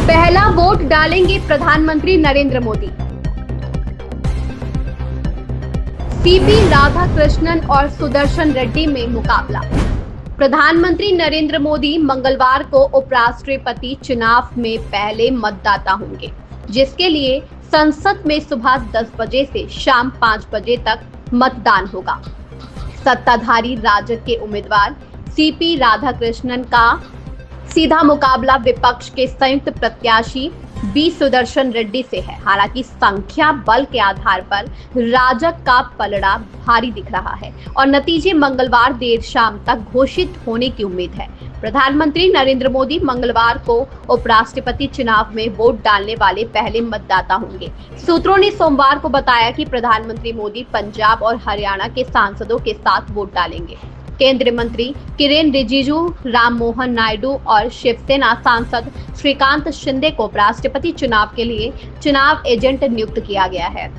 पहला वोट डालेंगे प्रधानमंत्री नरेंद्र मोदी। सीपी राधाकृष्णन और सुदर्शन रेड्डी में मुकाबला। प्रधानमंत्री नरेंद्र मोदी मंगलवार को उपराष्ट्रपति चुनाव में पहले मतदाता होंगे, जिसके लिए संसद में सुबह 10 बजे से शाम 5 बजे तक मतदान होगा। सत्ताधारी राजद के उम्मीदवार सीपी राधाकृष्णन का सीधा मुकाबला विपक्ष के संयुक्त प्रत्याशी बी सुदर्शन रेड्डी से है। हालांकि संख्या बल के आधार पर राजद का पलड़ा भारी दिख रहा है और नतीजे मंगलवार देर शाम तक घोषित होने की उम्मीद है। प्रधानमंत्री नरेंद्र मोदी मंगलवार को उपराष्ट्रपति चुनाव में वोट डालने वाले पहले मतदाता होंगे। सूत्रों ने सोमवार को बताया कि प्रधानमंत्री मोदी पंजाब और हरियाणा के सांसदों के साथ वोट डालेंगे। केंद्रीय मंत्री किरेन रिजिजू, राम मोहन नायडू और शिवसेना सांसद श्रीकांत शिंदे को उपराष्ट्रपति चुनाव के लिए चुनाव एजेंट नियुक्त किया गया है।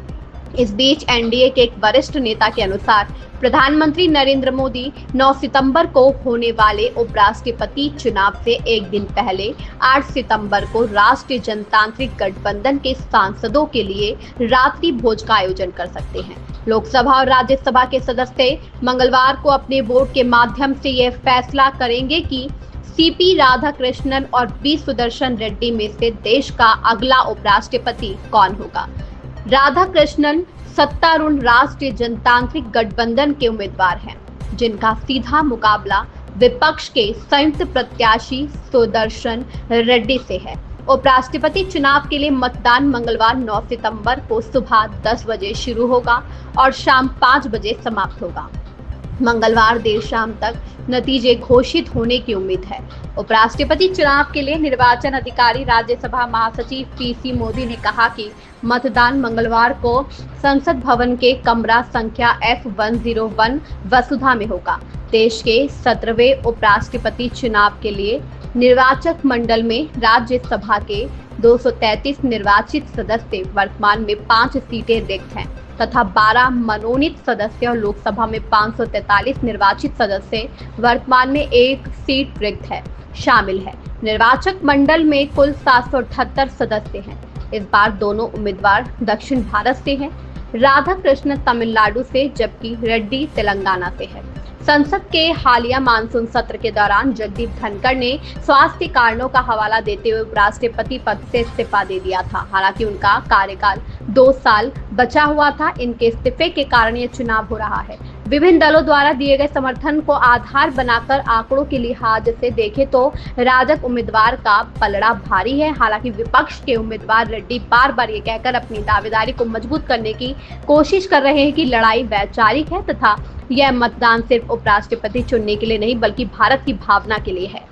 इस बीच एनडीए के एक वरिष्ठ नेता के अनुसार प्रधानमंत्री नरेंद्र मोदी 9 सितंबर को होने वाले उपराष्ट्रपति चुनाव से एक दिन पहले 8 सितंबर को राष्ट्रीय जनतांत्रिक गठबंधन के सांसदों के लिए रात्रि भोज का आयोजन कर सकते हैं। लोकसभा और राज्यसभा के सदस्य मंगलवार को अपने वोट के माध्यम से यह फैसला करेंगे कि सीपी राधाकृष्णन और बी सुदर्शन रेड्डी में से देश का अगला उपराष्ट्रपति कौन होगा। राधाकृष्णन सत्तारूढ़ राष्ट्रीय जनतांत्रिक गठबंधन के उम्मीदवार हैं, जिनका सीधा मुकाबला विपक्ष के संयुक्त प्रत्याशी सुदर्शन रेड्डी से है। उपराष्ट्रपति चुनाव के लिए मतदान मंगलवार 9 सितंबर को सुबह 10 बजे शुरू होगा और शाम 5 बजे समाप्त होगा। मंगलवार देर शाम तक नतीजे घोषित होने की उम्मीद है। उपराष्ट्रपति चुनाव के लिए निर्वाचन अधिकारी राज्यसभा महासचिव पीसी मोदी ने कहा कि मतदान मंगलवार को संसद भवन के कमरा संख्या F101 वसुधा में होगा। देश के 17वें उपराष्ट्रपति चुनाव के लिए निर्वाचक मंडल में राज्यसभा के 233 निर्वाचित सदस्य, वर्तमान में 5 सीटें रिक्त हैं तथा 12 मनोनीत सदस्य और लोकसभा में 543 निर्वाचित सदस्य, वर्तमान में 1 सीट रिक्त है, शामिल है। निर्वाचक मंडल में कुल 778 सदस्य हैं। इस बार दोनों उम्मीदवार दक्षिण भारत से हैं। राधाकृष्णन तमिलनाडु से जबकि रेड्डी तेलंगाना से है। संसद के हालिया मानसून सत्र के दौरान जगदीप धनखड़ ने स्वास्थ्य कारणों का हवाला देते हुए उपराष्ट्रपति पद से इस्तीफा दे दिया था। हालांकि उनका कार्यकाल 2 साल बचा हुआ था। इनके इस्तीफे के कारण ये चुनाव हो रहा है। विभिन्न दलों द्वारा दिए गए समर्थन को आधार बनाकर आंकड़ों के लिहाज से देखें तो राजद उम्मीदवार का पलड़ा भारी है। हालांकि विपक्ष के उम्मीदवार रेड्डी बार बार ये कहकर अपनी दावेदारी को मजबूत करने की कोशिश कर रहे हैं कि लड़ाई वैचारिक है तथा यह मतदान सिर्फ उपराष्ट्रपति चुनने के लिए नहीं बल्कि भारत की भावना के लिए है।